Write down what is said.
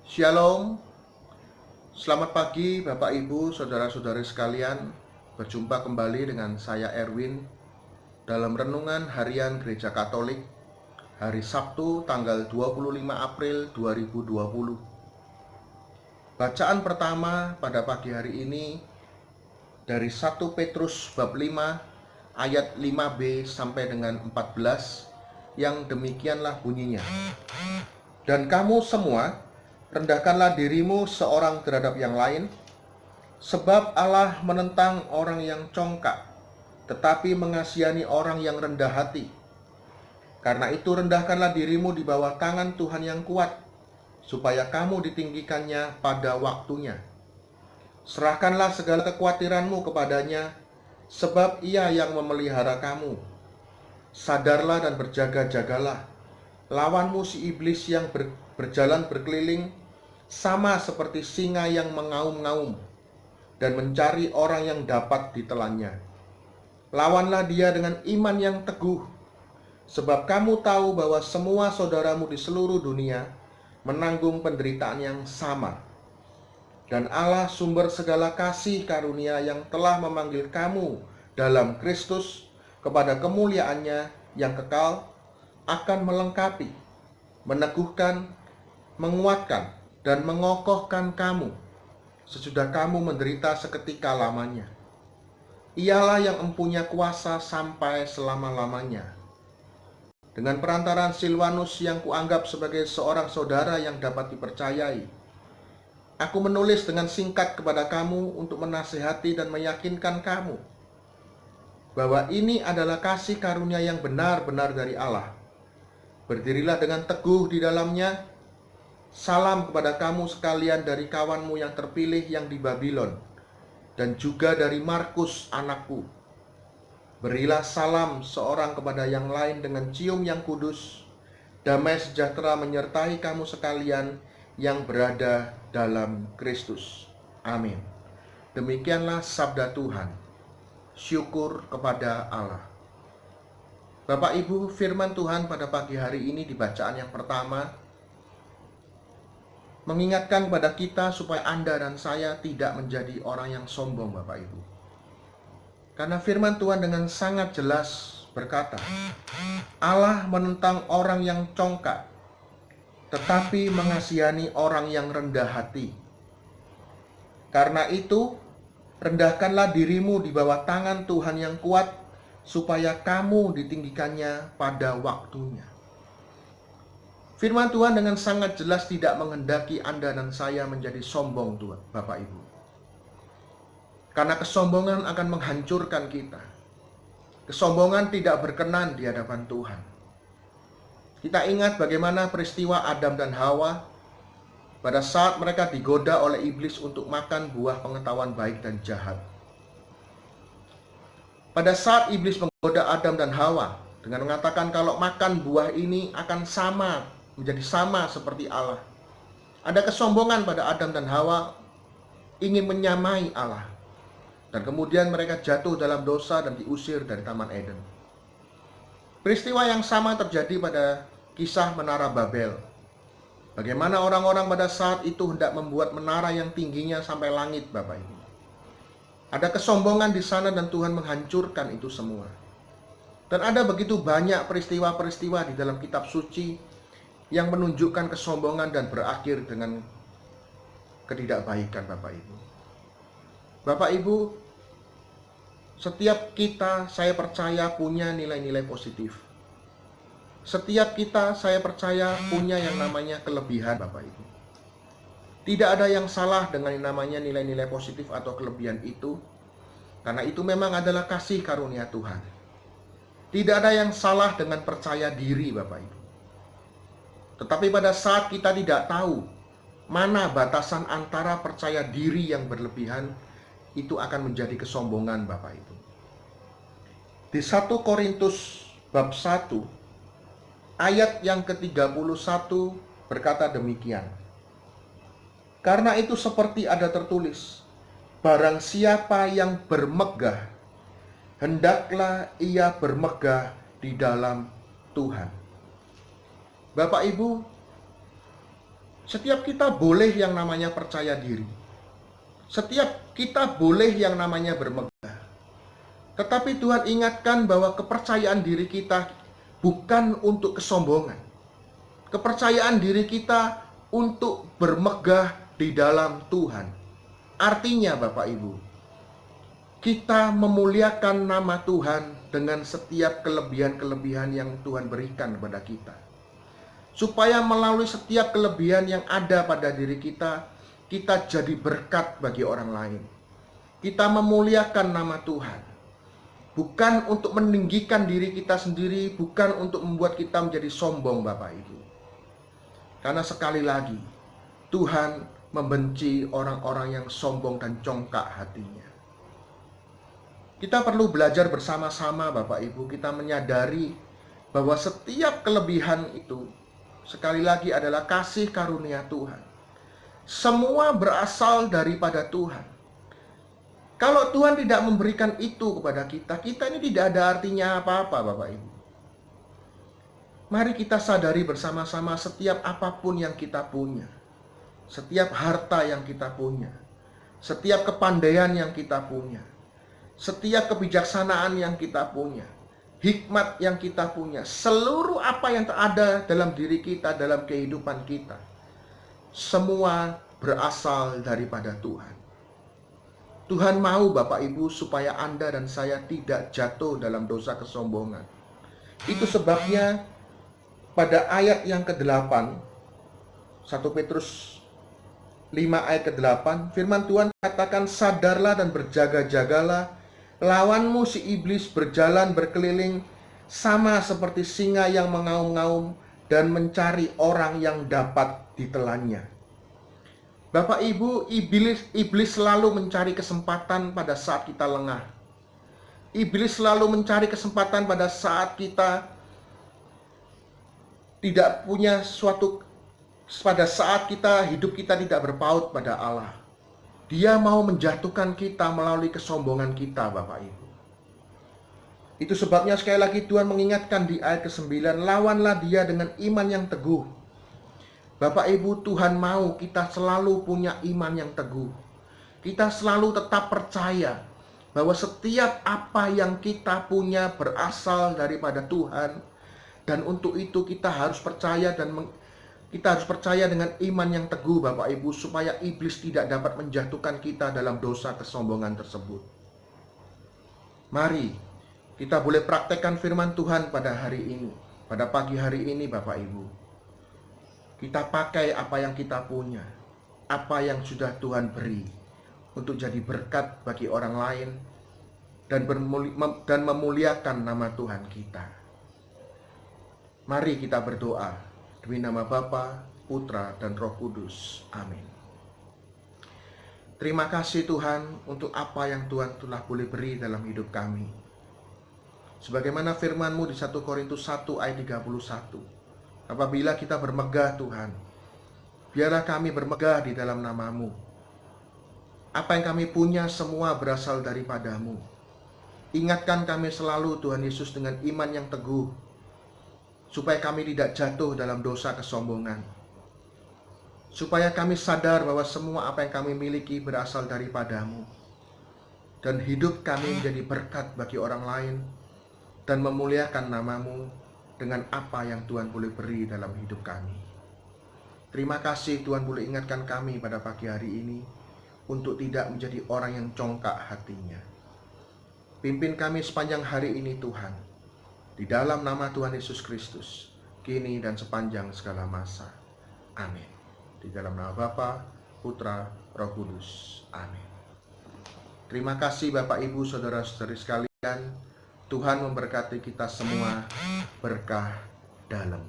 Shalom, selamat pagi Bapak Ibu, Saudara-saudari sekalian. Berjumpa kembali dengan saya Erwin dalam Renungan Harian Gereja Katolik hari Sabtu tanggal 25 April 2020. Bacaan pertama pada pagi hari ini dari 1 Petrus bab 5 ayat 5b sampai dengan 14 yang demikianlah bunyinya. Dan kamu semua, rendahkanlah dirimu seorang terhadap yang lain, sebab Allah menentang orang yang congkak, tetapi mengasihani orang yang rendah hati. Karena itu rendahkanlah dirimu di bawah tangan Tuhan yang kuat, supaya kamu ditinggikannya pada waktunya. Serahkanlah segala kekhawatiranmu kepadanya, sebab Ia yang memelihara kamu. Sadarlah dan berjaga-jagalah. Lawanmu si iblis yang berjalan berkeliling, sama seperti singa yang mengaum-ngaum dan mencari orang yang dapat ditelannya. Lawanlah dia dengan iman yang teguh, sebab kamu tahu bahwa semua saudaramu di seluruh dunia menanggung penderitaan yang sama. Dan Allah sumber segala kasih karunia yang telah memanggil kamu dalam Kristus kepada kemuliaannya yang kekal, akan melengkapi, meneguhkan, menguatkan, dan mengokohkan kamu sesudah kamu menderita seketika lamanya. Ialah yang empunya kuasa sampai selama-lamanya. Dengan perantaraan Silvanus yang kuanggap sebagai seorang saudara yang dapat dipercayai, aku menulis dengan singkat kepada kamu untuk menasihati dan meyakinkan kamu bahwa ini adalah kasih karunia yang benar-benar dari Allah. Berdirilah dengan teguh di dalamnya. Salam kepada kamu sekalian dari kawanmu yang terpilih yang di Babylon, dan juga dari Markus anakku. Berilah salam seorang kepada yang lain dengan cium yang kudus. Damai sejahtera menyertai kamu sekalian yang berada dalam Kristus. Amin. Demikianlah sabda Tuhan. Syukur kepada Allah. Bapak Ibu, firman Tuhan pada pagi hari ini di bacaan yang pertama mengingatkan kepada kita supaya Anda dan saya tidak menjadi orang yang sombong, Bapak Ibu. Karena firman Tuhan dengan sangat jelas berkata, Allah menentang orang yang congkak, tetapi mengasihani orang yang rendah hati. Karena itu, rendahkanlah dirimu di bawah tangan Tuhan yang kuat, supaya kamu ditinggikannya pada waktunya. Firman Tuhan dengan sangat jelas tidak menghendaki Anda dan saya menjadi sombong, Tuhan, Bapak Ibu. Karena kesombongan akan menghancurkan kita. Kesombongan tidak berkenan di hadapan Tuhan. Kita ingat bagaimana peristiwa Adam dan Hawa pada saat mereka digoda oleh iblis untuk makan buah pengetahuan baik dan jahat. Pada saat iblis menggoda Adam dan Hawa dengan mengatakan kalau makan buah ini akan menjadi sama seperti Allah. Ada kesombongan pada Adam dan Hawa ingin menyamai Allah. Dan kemudian mereka jatuh dalam dosa dan diusir dari Taman Eden. Peristiwa yang sama terjadi pada kisah Menara Babel. Bagaimana orang-orang pada saat itu hendak membuat menara yang tingginya sampai langit, Bapak Ibu. Ada kesombongan di sana dan Tuhan menghancurkan itu semua. Dan ada begitu banyak peristiwa-peristiwa di dalam kitab suci yang menunjukkan kesombongan dan berakhir dengan ketidakbaikan, Bapak Ibu. Bapak Ibu, setiap kita, saya percaya, punya nilai-nilai positif. Setiap kita, saya percaya, punya yang namanya kelebihan, Bapak Ibu. Tidak ada yang salah dengan yang namanya nilai-nilai positif atau kelebihan itu, karena itu memang adalah kasih karunia Tuhan. Tidak ada yang salah dengan percaya diri, Bapak Ibu. Tetapi pada saat kita tidak tahu mana batasan antara percaya diri yang berlebihan, itu akan menjadi kesombongan, Bapak Ibu. Di 1 Korintus bab 1 ayat yang ke-31 berkata demikian. Karena itu seperti ada tertulis, barang siapa yang bermegah, hendaklah ia bermegah di dalam Tuhan. Bapak Ibu, Setiap kita boleh yang namanya percaya diri. Setiap kita boleh yang namanya bermegah. Tetapi Tuhan ingatkan bahwa kepercayaan diri kita bukan untuk kesombongan. Kepercayaan diri kita untuk bermegah di dalam Tuhan. Artinya Bapak Ibu, kita memuliakan nama Tuhan dengan setiap kelebihan-kelebihan yang Tuhan berikan kepada kita. Supaya melalui setiap kelebihan yang ada pada diri kita, kita jadi berkat bagi orang lain. Kita memuliakan nama Tuhan. Bukan untuk meninggikan diri kita sendiri, bukan untuk membuat kita menjadi sombong Bapak Ibu. Karena sekali lagi, Tuhan membenci orang-orang yang sombong dan congkak hatinya. Kita perlu belajar bersama-sama Bapak Ibu, kita menyadari bahwa setiap kelebihan itu sekali lagi adalah kasih karunia Tuhan. Semua berasal daripada Tuhan. Kalau Tuhan tidak memberikan itu kepada kita, kita ini tidak ada artinya apa-apa Bapak Ibu. Mari kita sadari bersama-sama setiap apapun yang kita punya. Setiap harta yang kita punya. Setiap kepandaian yang kita punya. Setiap kebijaksanaan yang kita punya. Hikmat yang kita punya. Seluruh apa yang ada dalam diri kita, dalam kehidupan kita. Semua berasal daripada Tuhan. Tuhan mau Bapak Ibu supaya Anda dan saya tidak jatuh dalam dosa kesombongan. Itu sebabnya pada ayat yang ke-8, 1 Petrus 5 ayat ke-8, firman Tuhan katakan, sadarlah dan berjaga-jagalah, lawanmu si iblis berjalan berkeliling sama seperti singa yang mengaum-ngaum dan mencari orang yang dapat ditelannya. Bapak Ibu, iblis selalu mencari kesempatan pada saat kita lengah. Iblis selalu mencari kesempatan pada saat kita tidak punya pada saat hidup kita tidak berpaut pada Allah. Dia mau menjatuhkan kita melalui kesombongan kita, Bapak Ibu. Itu sebabnya sekali lagi Tuhan mengingatkan di ayat ke-9, lawanlah dia dengan iman yang teguh. Bapak Ibu, Tuhan mau kita selalu punya iman yang teguh. Kita selalu tetap percaya bahwa setiap apa yang kita punya berasal daripada Tuhan. Dan untuk itu kita harus percaya kita harus percaya dengan iman yang teguh Bapak Ibu, supaya iblis tidak dapat menjatuhkan kita dalam dosa kesombongan tersebut. Mari kita boleh praktekkan firman Tuhan pada hari ini, pada pagi hari ini Bapak Ibu. Kita pakai apa yang kita punya, apa yang sudah Tuhan beri, untuk jadi berkat bagi orang lain dan memuliakan nama Tuhan kita. Mari kita berdoa demi nama Bapa, Putra, dan Roh Kudus. Amin. Terima kasih Tuhan untuk apa yang Tuhan telah boleh beri dalam hidup kami. Sebagaimana firman-Mu di 1 Korintus 1 ayat 31. Apabila kita bermegah Tuhan, biarlah kami bermegah di dalam nama-Mu. Apa yang kami punya semua berasal daripada-Mu. Ingatkan kami selalu Tuhan Yesus dengan iman yang teguh, supaya kami tidak jatuh dalam dosa kesombongan. Supaya kami sadar bahwa semua apa yang kami miliki berasal daripada-Mu. Dan hidup kami menjadi berkat bagi orang lain, dan memuliakan nama-Mu dengan apa yang Tuhan boleh beri dalam hidup kami. Terima kasih Tuhan boleh ingatkan kami pada pagi hari ini untuk tidak menjadi orang yang congkak hatinya. Pimpin kami sepanjang hari ini Tuhan, di dalam nama Tuhan Yesus Kristus, kini dan sepanjang segala masa. Amin. Di dalam nama Bapa, Putra, Roh Kudus. Amin. Terima kasih Bapak Ibu Saudara-saudari sekalian. Tuhan memberkati kita semua berkah dalam.